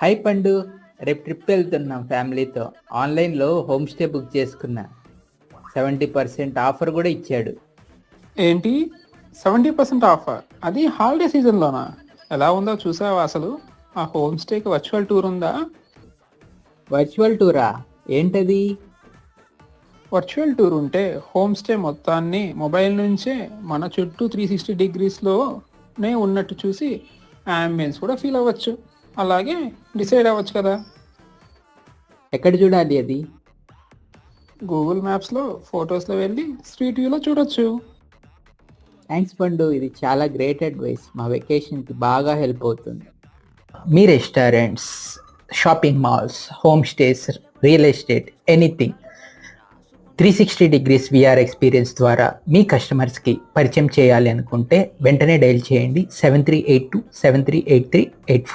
Hi పండు, రేపు trip వెళ్తున్నాం ఫ్యామిలీతో. ఆన్లైన్లో హోమ్ స్టే బుక్ చేసుకున్నా. 70% ఆఫర్ కూడా ఇచ్చాడు. ఏంటి 70% ఆఫర్? అది హాలిడే సీజన్లోనా? ఎలా ఉందో చూసావా అసలు? ఆ హోమ్ స్టేకి వర్చువల్ టూర్ ఉందా? వర్చువల్ టూరా? ఏంటది? వర్చువల్ టూర్ ఉంటే హోమ్ స్టే మొత్తాన్ని మొబైల్ నుంచే మన చుట్టూ 360 డిగ్రీస్లోనే ఉన్నట్టు చూసి అంబియన్స్ కూడా ఫీల్ అవ్వచ్చు. అలాగే డిసైడ్ అవ్వచ్చు కదా. ఎక్కడ చూడాలి అది? గూగుల్ మ్యాప్స్లో ఫొటోస్లో వెళ్ళి స్ట్రీట్ వ్యూలో చూడొచ్చు. థ్యాంక్స్ పండు, ఇది చాలా గ్రేట్ అడ్వైస్. మా వెకేషన్కి బాగా హెల్ప్ అవుతుంది. మీ restaurants, shopping malls, home stays, real estate, anything 360 degrees VR experience ద్వారా మీ కస్టమర్స్కి పరిచయం చేయాలి అనుకుంటే వెంటనే డైల్ చేయండి 7382 738384.